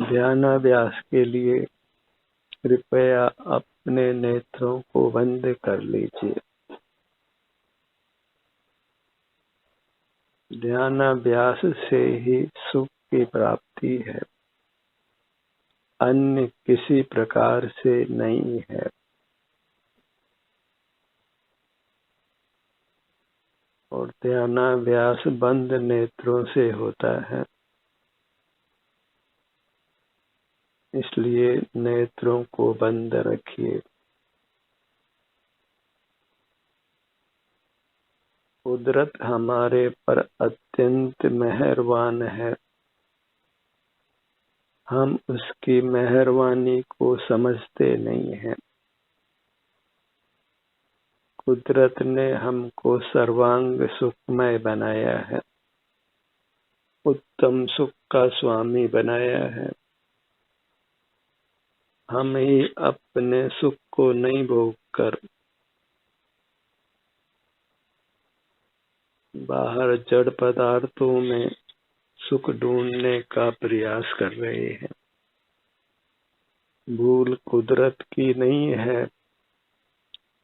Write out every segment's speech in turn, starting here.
ध्यानाभ्यास के लिए कृपया अपने नेत्रों को बंद कर लीजिए। ध्यानाभ्यास से ही सुख की प्राप्ति है, अन्य किसी प्रकार से नहीं है। और ध्यानाभ्यास बंद नेत्रों से होता है, इसलिए नेत्रों को बंद रखिए। कुदरत हमारे पर अत्यंत मेहरबान है। हम उसकी मेहरबानी को समझते नहीं हैं। कुदरत ने हमको सर्वांग सुखमय बनाया है, उत्तम सुख का स्वामी बनाया है। हम ही अपने सुख को नहीं भोग कर बाहर जड़ पदार्थों में सुख ढूंढने का प्रयास कर रहे हैं। भूल कुदरत की नहीं है,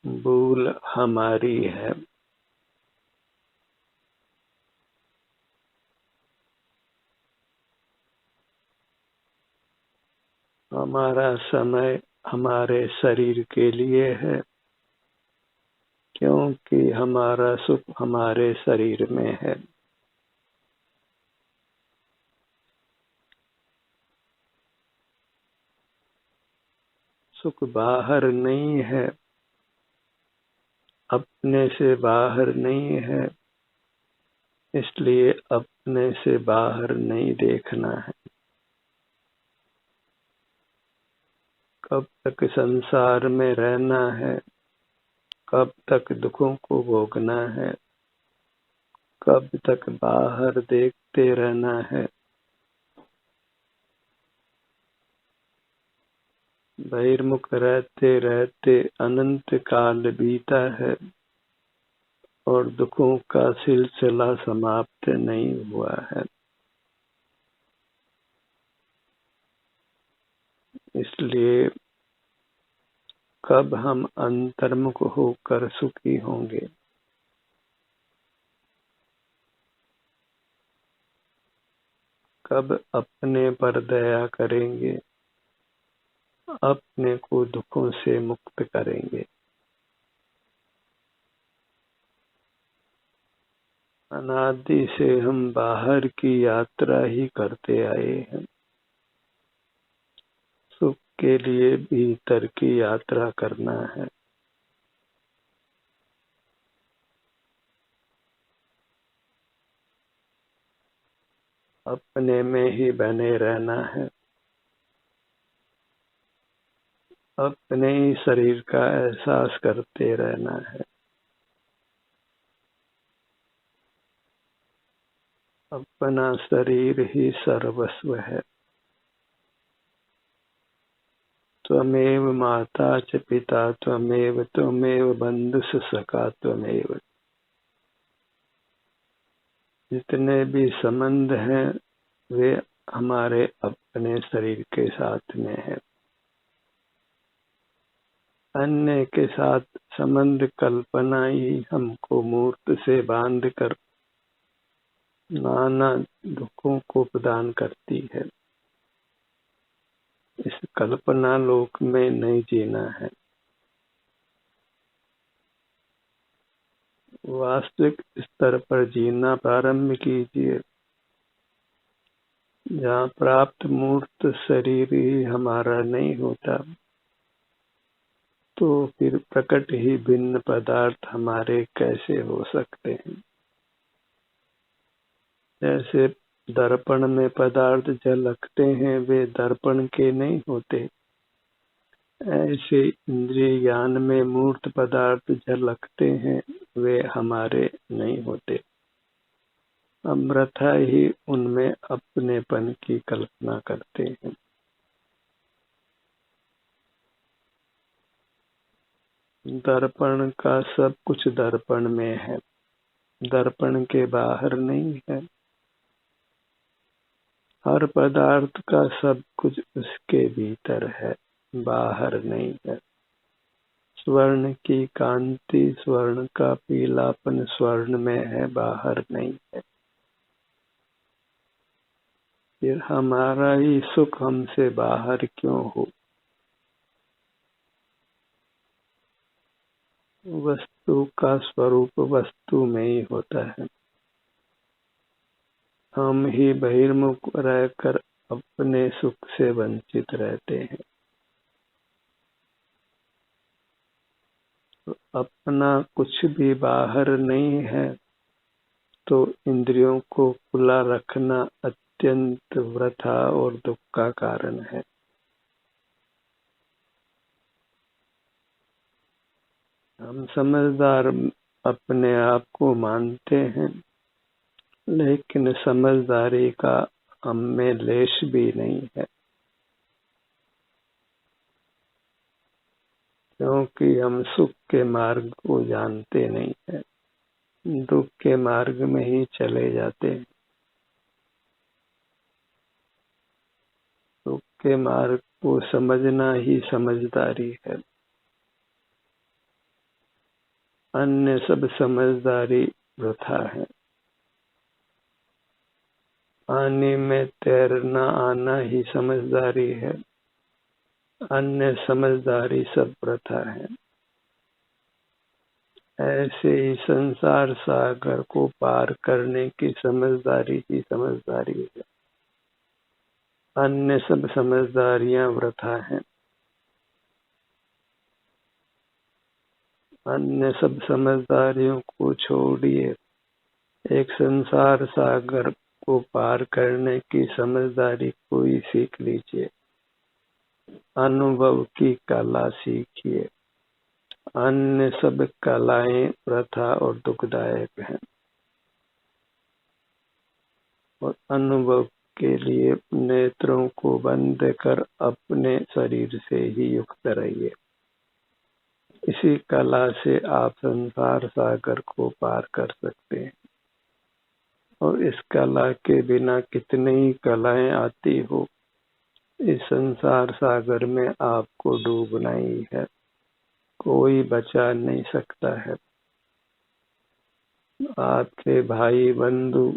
भूल हमारी है। हमारा समय हमारे शरीर के लिए है, क्योंकि हमारा सुख हमारे शरीर में है। सुख बाहर नहीं है, अपने से बाहर नहीं है, इसलिए अपने से बाहर नहीं देखना है। कब तक संसार में रहना है, कब तक दुखों को भोगना है, कब तक बाहर देखते रहना है। बहिर्मुख रहते रहते अनंत काल बीता है और दुखों का सिलसिला समाप्त नहीं हुआ है। इसलिए कब हम अंतर्मुख होकर सुखी होंगे? कब अपने पर दया करेंगे, अपने को दुखों से मुक्त करेंगे? अनादि से हम बाहर की यात्रा ही करते आए हैं। सुख के लिए भीतर की यात्रा करना है। अपने में ही बने रहना है। अपने ही शरीर का एहसास करते रहना है। अपना शरीर ही सर्वस्व है। त्वमेव माता च पिता त्वमेव त्वमेव बंधुस सखा त्वमेव। जितने भी संबंध हैं वे हमारे अपने शरीर के साथ में है। अन्य के साथ संबंध कल्पना ही हमको मूर्त से बांध कर नाना दुखों को प्रदान करती है। इस कल्पना लोक में नहीं जीना है। वास्तविक स्तर पर जीना प्रारंभ कीजिए, जहाँ प्राप्त मूर्त शरीर ही हमारा नहीं होता, तो फिर प्रकट ही भिन्न पदार्थ हमारे कैसे हो सकते हैं? जैसे दर्पण में पदार्थ झलकते हैं, वे दर्पण के नहीं होते। ऐसे इंद्रिय ज्ञान में मूर्त पदार्थ झलकते हैं, वे हमारे नहीं होते। अमृथा ही उनमें अपनेपन की कल्पना करते हैं। दर्पण का सब कुछ दर्पण में है, दर्पण के बाहर नहीं है। हर पदार्थ का सब कुछ उसके भीतर है, बाहर नहीं है। स्वर्ण की कांति, स्वर्ण का पीलापन स्वर्ण में है, बाहर नहीं है। फिर हमारा ही सुख हमसे बाहर क्यों हो? वस्तु का स्वरूप वस्तु में ही होता है। हम ही बहिर्मुख रहकर अपने सुख से वंचित रहते हैं। तो अपना कुछ भी बाहर नहीं है तो इंद्रियों को खुला रखना अत्यंत वृथा और दुख का कारण है। हम समझदार अपने आप को मानते हैं, लेकिन समझदारी का हम में लेश भी नहीं है, क्योंकि हम सुख के मार्ग को जानते नहीं है, दुख के मार्ग में ही चले जाते हैं। दुख के मार्ग को समझना ही समझदारी है। अन्य सब समझदारी वृथा है। पानी में तैरना आना ही समझदारी है, अन्य समझदारी सब वृथा है। ऐसे ही संसार सागर को पार करने की समझदारी ही समझदारी है, अन्य सब समझदारियां वृथा हैं। अन्य सब समझदारियों को छोड़िए, एक संसार सागर को पार करने की समझदारी को ही सीख लीजिए। अनुभव की कला सीखिए। अन्य सब कलाएं वृथा और दुखदायक हैं, और अनुभव के लिए नेत्रों को बंद कर अपने शरीर से ही युक्त रहिए। इसी कला से आप संसार सागर को पार कर सकते हैं। और इस कला के बिना कितनी ही कलाएं आती हो, इस संसार सागर में आपको डूबना ही है, कोई बचा नहीं सकता है। आपके भाई बंधु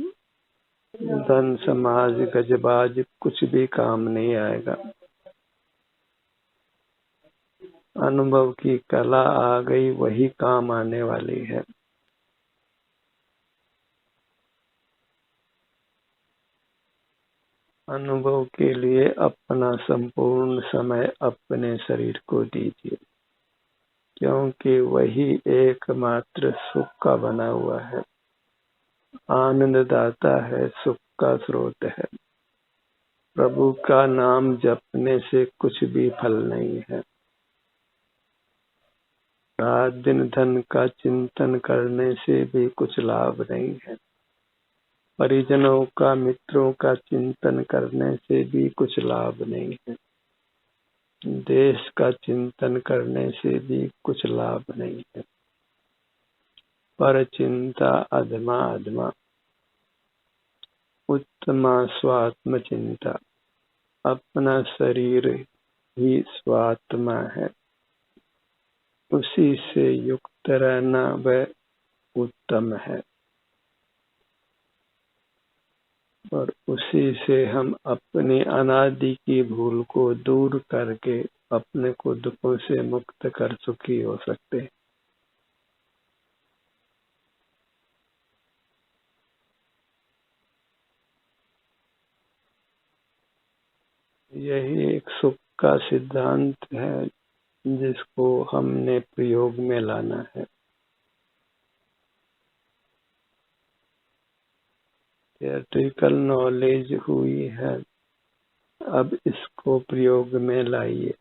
धन समाज गजबाज कुछ भी काम नहीं आएगा। अनुभव की कला आ गई, वही काम आने वाली है। अनुभव के लिए अपना संपूर्ण समय अपने शरीर को दीजिए, क्योंकि वही एकमात्र सुख का बना हुआ है, आनंद दाता है, सुख का स्रोत है। प्रभु का नाम जपने से कुछ भी फल नहीं है। रात दिन धन का चिंतन करने से भी कुछ लाभ नहीं है। परिजनों का, मित्रों का चिंतन करने से भी कुछ लाभ नहीं है। देश का चिंतन करने से भी कुछ लाभ नहीं है। पर चिंता अधमा अधमा, उत्तमा स्वात्म चिंता। अपना शरीर ही स्वात्मा है, उसी से युक्त रहना वह उत्तम है, और उसी से हम अपनी अनादि की भूल को दूर करके अपने को दुखों से मुक्त कर सुखी हो सकते हैं। यही एक सुख का सिद्धांत है जिसको हमने प्रयोग में लाना है। थियोरेटिकल नॉलेज हुई है, अब इसको प्रयोग में लाइए।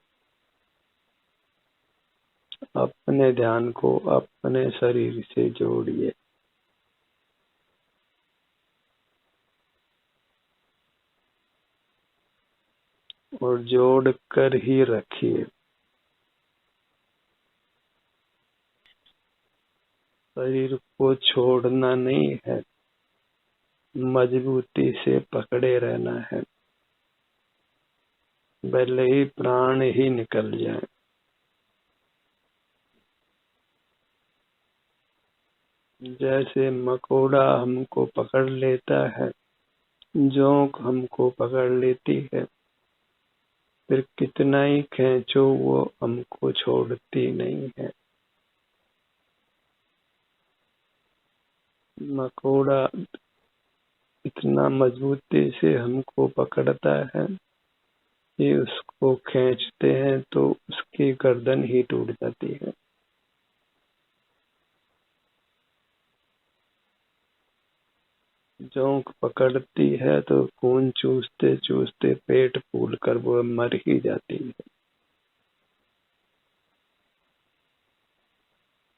अपने ध्यान को अपने शरीर से जोड़िए। और जोड़ कर ही रखिए। शरीर को छोड़ना नहीं है, मजबूती से पकड़े रहना है। भले ही प्राण ही निकल जाए। जैसे मकोड़ा हमको पकड़ लेता है, जोंक हमको पकड़ लेती है, फिर कितना ही खींचो वो हमको छोड़ती नहीं है। मकोड़ा इतना मजबूती से हमको पकड़ता है कि उसको खींचते हैं तो उसकी गर्दन ही टूट जाती है। जोंक पकड़ती है तो खून चूसते चूसते पेट फूल कर वो मर ही जाती है।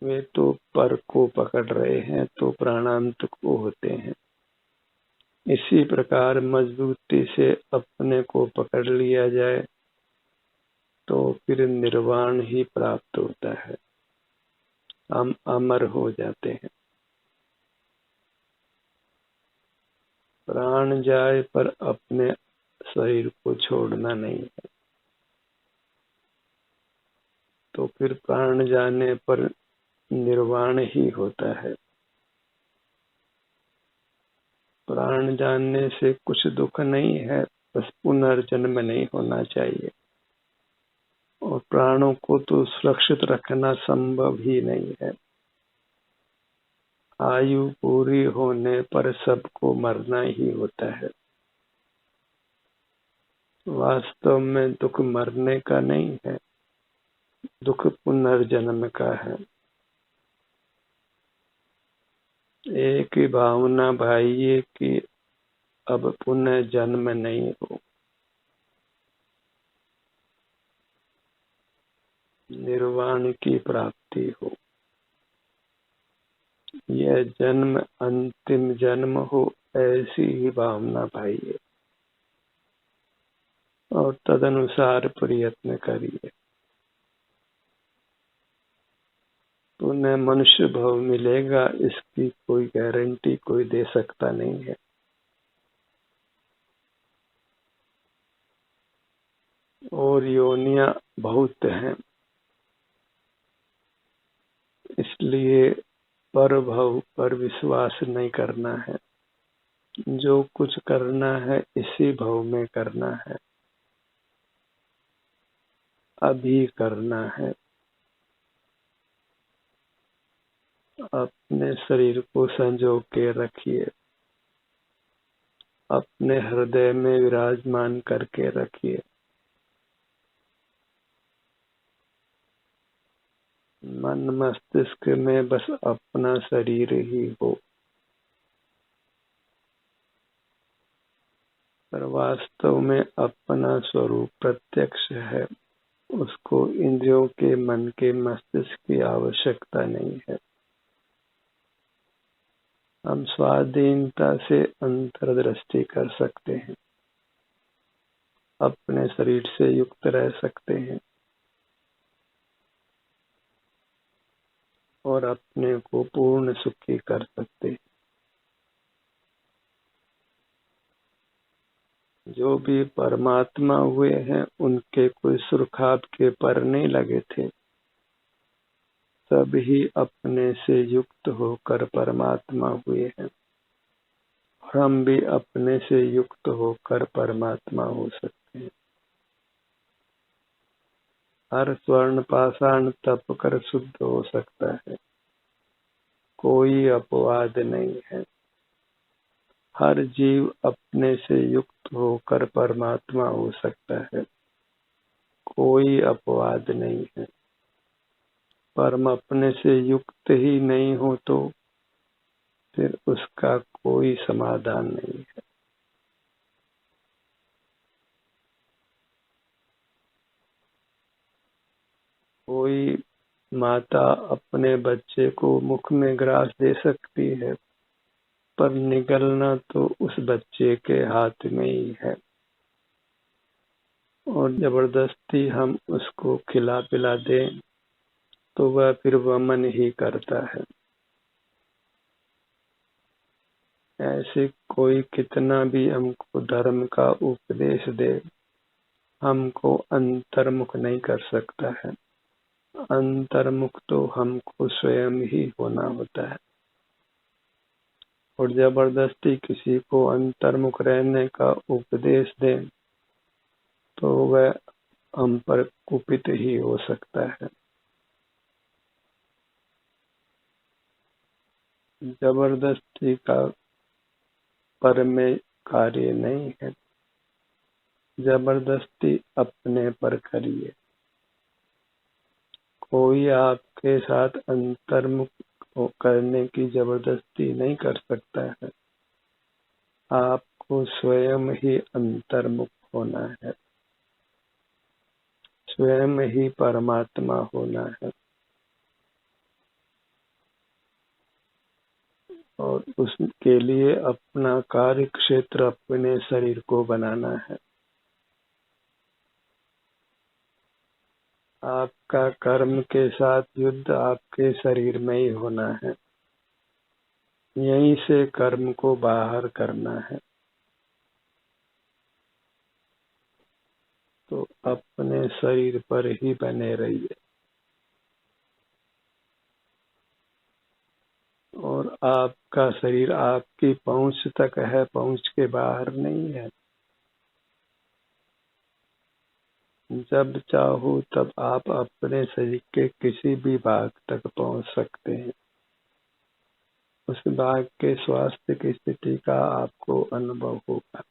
वे तो पर को पकड़ रहे हैं तो प्राणांत को होते हैं। इसी प्रकार मजबूती से अपने को पकड़ लिया जाए तो फिर निर्वाण ही प्राप्त होता है, हम अमर हो जाते हैं। प्राण जाए पर अपने शरीर को छोड़ना नहीं है, तो फिर प्राण जाने पर निर्वाण ही होता है। प्राण जाने से कुछ दुख नहीं है, बस पुनर्जन्म नहीं होना चाहिए। और प्राणों को तो सुरक्षित रखना संभव ही नहीं है। आयु पूरी होने पर सबको मरना ही होता है। वास्तव में दुख मरने का नहीं है, दुख पुनर्जन्म का है। एक ही भावना भाइये कि अब पुनः जन्म नहीं हो, निर्वाण की प्राप्ति हो। यह जन्म अंतिम जन्म हो, ऐसी ही भावना भाइये और तदनुसार प्रयत्न करिए। पुनः मनुष्य भाव मिलेगा इसकी कोई गारंटी कोई दे सकता नहीं है। और योनियां बहुत हैं, इसलिए पर भव पर विश्वास नहीं करना है। जो कुछ करना है इसी भव में करना है, अभी करना है। अपने शरीर को संजो के रखिए, अपने हृदय में विराजमान करके रखिए। मन मस्तिष्क में बस अपना शरीर ही हो, पर वास्तव में अपना स्वरूप प्रत्यक्ष है। उसको इंद्रियों के, मन के, मस्तिष्क की आवश्यकता नहीं है। हम स्वाधीनता से अंतर्दृष्टि कर सकते हैं, अपने शरीर से युक्त रह सकते हैं और अपने को पूर्ण सुखी कर सकते हैं। जो भी परमात्मा हुए हैं उनके कोई सुरखाब के पर नहीं लगे थे, सभी अपने से युक्त होकर परमात्मा हुए हैं। हम भी अपने से युक्त होकर परमात्मा हो सकते हैं। हर स्वर्ण पाषाण तप कर शुद्ध हो सकता है, कोई अपवाद नहीं है। हर जीव अपने से युक्त होकर परमात्मा हो सकता है, कोई अपवाद नहीं है। पर हम अपने से युक्त ही नहीं हो तो फिर उसका कोई समाधान नहीं है। कोई माता अपने बच्चे को मुख में ग्रास दे सकती है, पर निगलना तो उस बच्चे के हाथ में ही है। और जबरदस्ती हम उसको खिला पिला दें तो वह फिर वमन ही करता है। ऐसे कोई कितना भी हमको धर्म का उपदेश दे, हमको अंतर्मुख नहीं कर सकता है। अंतर्मुख तो हमको स्वयं ही होना होता है। और जबरदस्ती किसी को अंतर्मुख रहने का उपदेश दें तो वह हम पर कुपित ही हो सकता है। जबरदस्ती का पर में कार्य नहीं है। जबरदस्ती अपने पर करिए। कोई आपके साथ अंतर्मुख करने की जबरदस्ती नहीं कर सकता है। आपको स्वयं ही अंतर्मुख होना है, स्वयं ही परमात्मा होना है। और उसके लिए अपना कार्य क्षेत्र अपने शरीर को बनाना है। आपका कर्म के साथ युद्ध आपके शरीर में ही होना है। यहीं से कर्म को बाहर करना है। तो अपने शरीर पर ही बने रहिए। और आपका शरीर आपकी पहुंच तक है, पहुंच के बाहर नहीं है। जब चाहो तब आप अपने शरीर के किसी भी भाग तक पहुंच सकते हैं। उस भाग के स्वास्थ्य की स्थिति का आपको अनुभव होगा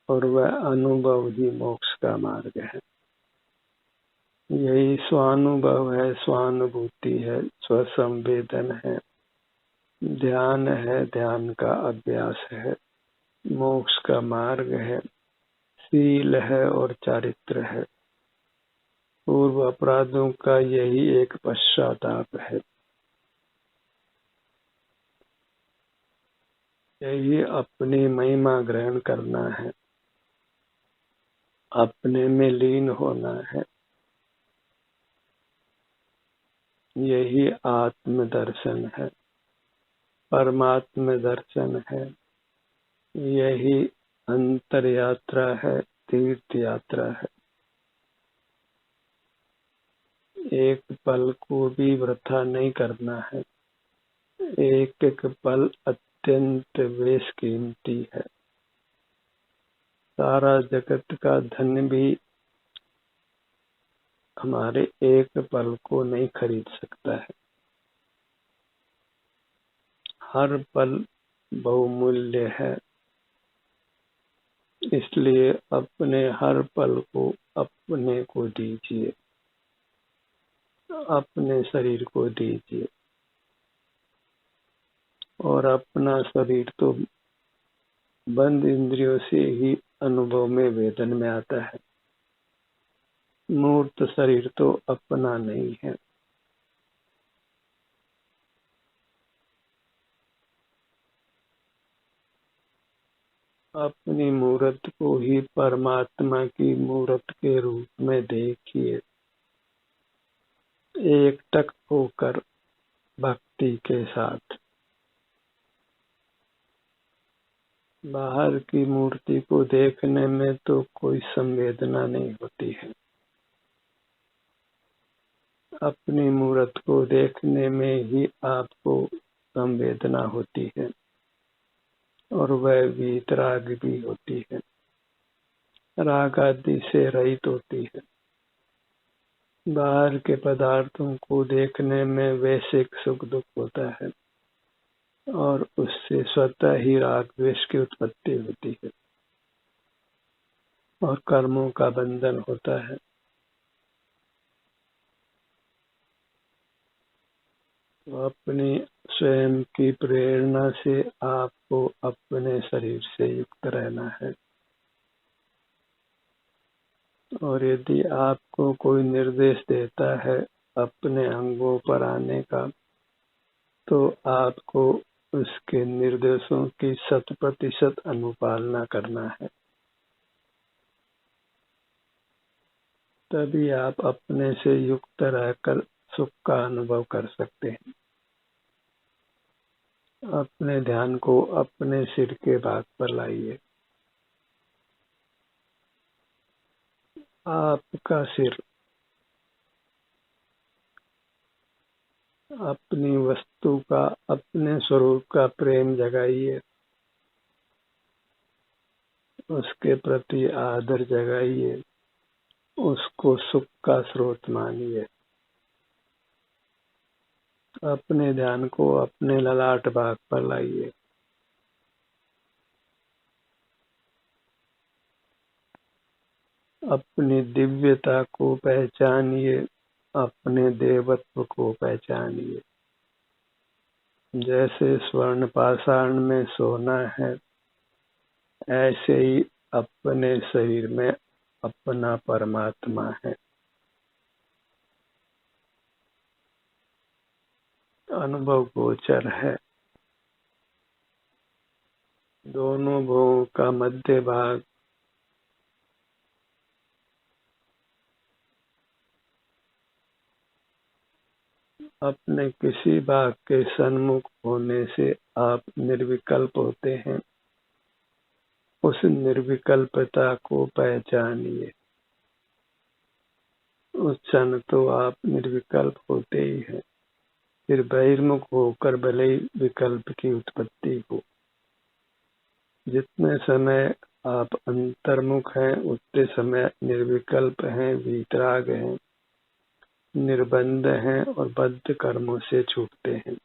और वह अनुभव ही मोक्ष का मार्ग है। यही स्वानुभव है, स्वानुभूति है, स्वसंवेदन है, ध्यान है, ध्यान का अभ्यास है, मोक्ष का मार्ग है, शील है और चारित्र है। पूर्व अपराधों का यही एक पश्चाताप है। यही अपनी महिमा ग्रहण करना है, अपने में लीन होना है। यही आत्म दर्शन है, परमात्म दर्शन है। यही अंतर यात्रा है, तीर्थ यात्रा है। एक पल को भी वृथा नहीं करना है। एक एक पल अत्यंत बेशकीमती है। सारा जगत का धन भी हमारे एक पल को नहीं खरीद सकता है। हर पल बहुमूल्य है। इसलिए अपने हर पल को अपने को दीजिए, अपने शरीर को दीजिए। और अपना शरीर तो बंद इंद्रियों से ही अनुभव में वेदन में आता है। मूर्त शरीर तो अपना नहीं है। अपनी मूर्त को ही परमात्मा की मूर्त के रूप में देखिए, एकटक होकर भक्ति के साथ। बाहर की मूर्ति को देखने में तो कोई संवेदना नहीं होती है। अपनी मूर्त को देखने में ही आपको संवेदना होती है और वह वीतराग भी होती है, राग आदि से रहित होती है। बाहर के पदार्थों को देखने में वैश्विक सुख दुख होता है और उससे स्वतः ही राग द्वेष की उत्पत्ति होती है और कर्मों का बंधन होता है। तो अपनी स्वयं की प्रेरणा से आपको अपने शरीर से युक्त रहना है। और यदि आपको कोई निर्देश देता है अपने अंगों पर आने का, तो आपको उसके निर्देशों की 100% अनुपालना करना है। तभी आप अपने से युक्त रहकर सुख का अनुभव कर सकते हैं। अपने ध्यान को अपने सिर के भाग पर लाइए। आपका सिर अपनी वस्तु का, अपने स्वरूप का प्रेम जगाइए, उसके प्रति आदर जगाइए, उसको सुख का स्रोत मानिए। अपने ध्यान को अपने ललाट भाग पर लाइए। अपनी दिव्यता को पहचानिए, अपने देवत्व को पहचानिए। जैसे स्वर्ण पाषाण में सोना है, ऐसे ही अपने शरीर में अपना परमात्मा है। अनुभव गोचर है। दोनों भुवों का मध्य भाग अपने किसी भाग के सन्मुख होने से आप निर्विकल्प होते हैं। उस निर्विकल्पता को पहचानिए। उस क्षण तो आप निर्विकल्प होते ही हैं। फिर बहिर्मुख होकर भले ही विकल्प की उत्पत्ति हो। जितने समय आप अंतर्मुख हैं, उतने समय निर्विकल्प हैं, वीतराग हैं, निर्बंध हैं और बद्ध कर्मों से छूटते हैं।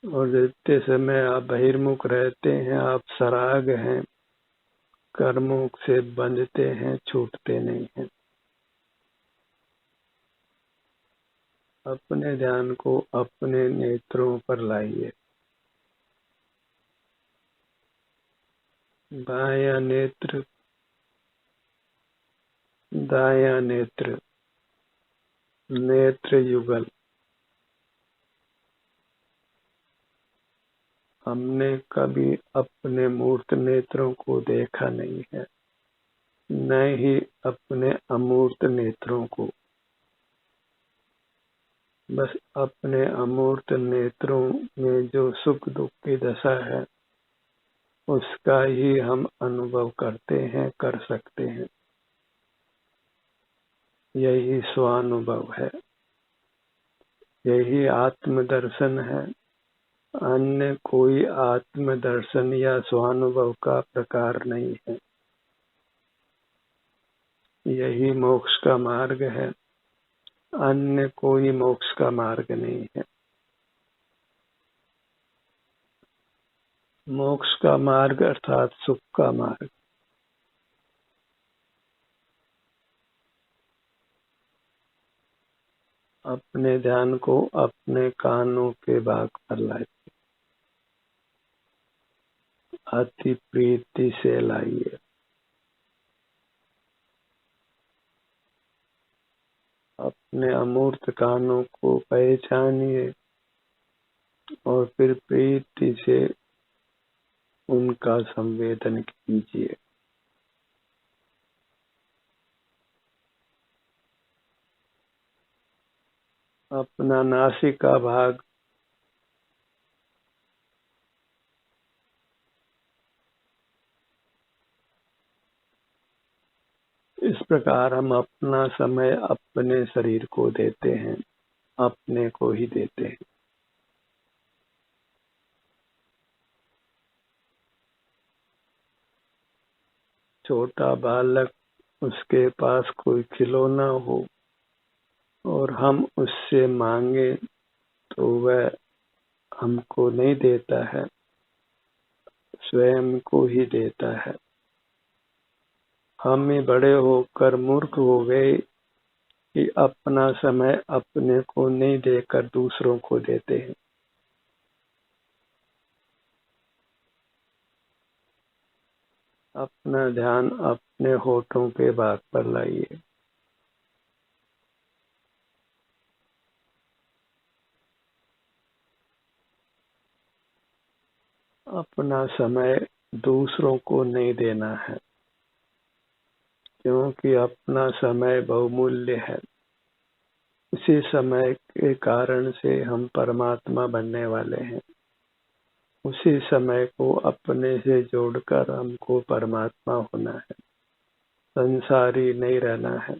और जितने समय आप बहिर्मुख रहते हैं, आप सराग हैं, कर्मों से बंधते हैं, छूटते नहीं हैं। अपने ध्यान को अपने नेत्रों पर लाइए। बायां नेत्र, दायां नेत्र, नेत्र युगल। हमने कभी अपने मूर्त नेत्रों को देखा नहीं है, न ही अपने अमूर्त नेत्रों को। बस अपने अमूर्त नेत्रों में जो सुख दुख की दशा है, उसका ही हम अनुभव करते हैं, कर सकते हैं। यही स्वानुभव है, यही आत्मदर्शन है। अन्य कोई आत्मदर्शन या स्वानुभव का प्रकार नहीं है। यही मोक्ष का मार्ग है। अन्य कोई मोक्ष का मार्ग नहीं है। मोक्ष का मार्ग अर्थात सुख का मार्ग। अपने ध्यान को अपने कानों के भाग पर लाइए। अति प्रीति से लाइए। अपने अमूर्त कानों को पहचानिए और फिर प्रीति से उनका संवेदन कीजिए। अपना नासिका भाग इस प्रकार हम अपना समय अपने शरीर को देते हैं, अपने को ही देते हैं। छोटा बालक, उसके पास कोई खिलौना हो और हम उससे मांगे तो वह हमको नहीं देता है, स्वयं को ही देता है। हम ही बड़े होकर मूर्ख हो गए कि अपना समय अपने को नहीं देकर दूसरों को देते हैं। अपना ध्यान अपने होठों के भाग पर लाइए। अपना समय दूसरों को नहीं देना है, क्योंकि अपना समय बहुमूल्य है। इसी समय के कारण से हम परमात्मा बनने वाले हैं। उसी समय को अपने से जोड़कर हमको परमात्मा होना है। संसारी नहीं रहना है।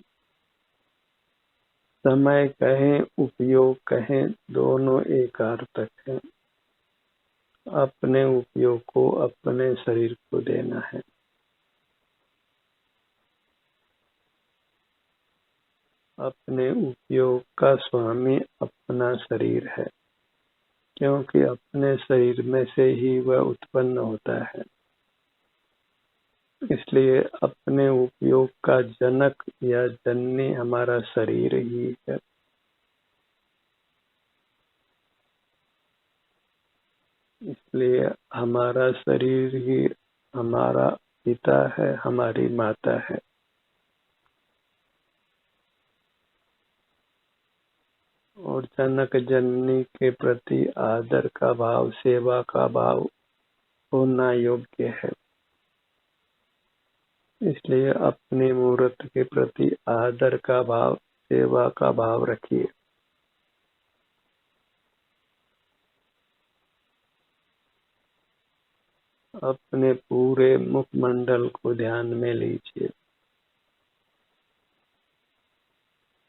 समय कहें उपयोग कहें दोनों एकार्थक हैं। अपने उपयोग को अपने शरीर को देना है। अपने उपयोग का स्वामी अपना शरीर है, क्योंकि अपने शरीर में से ही वह उत्पन्न होता है। इसलिए अपने उपयोग का जनक या जननी हमारा शरीर ही है। इसलिए हमारा शरीर ही हमारा पिता है, हमारी माता है। और जनक जननी के प्रति आदर का भाव, सेवा का भाव होना योग्य है। इसलिए अपनी मूर्त के प्रति आदर का भाव, सेवा का भाव रखिए। अपने पूरे मुखमंडल को ध्यान में लीजिए।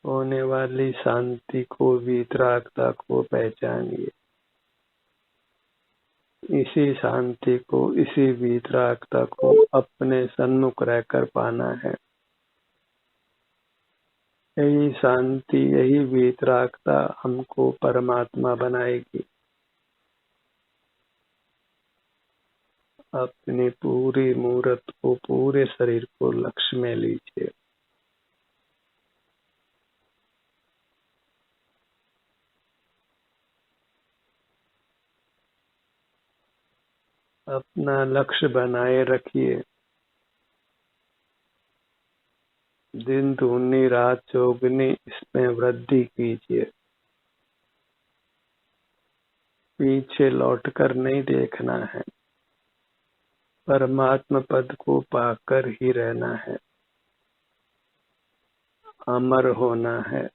होने वाली शांति को, वीतरागता को पहचानिए। इसी शांति को, इसी वीतरागता को अपने सन्मुख रहकर पाना है। यही शांति, यही वीतरागता हमको परमात्मा बनाएगी। अपनी पूरी मूर्त को, पूरे शरीर को लक्ष्य में लीजिए। अपना लक्ष्य बनाए रखिए। दिन दूनी रात चौगुनी इसमें वृद्धि कीजिए। पीछे लौटकर नहीं देखना है। परमात्मा पद को पाकर ही रहना है। अमर होना है।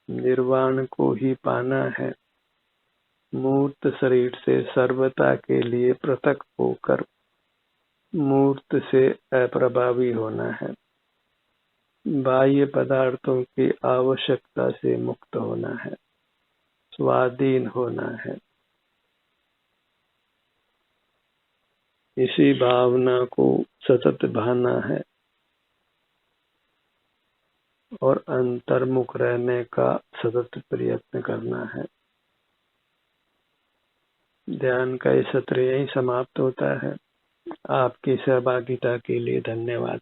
निर्वाण को ही पाना है। मूर्त शरीर से सर्वता के लिए पृथक होकर मूर्त से अप्रभावी होना है। बाह्य पदार्थों की आवश्यकता से मुक्त होना है। स्वाधीन होना है। इसी भावना को सतत भाना है और अंतर्मुख रहने का सतत प्रयत्न करना है। ध्यान का ये सत्र यही समाप्त होता है। आपकी सहभागिता के लिए धन्यवाद।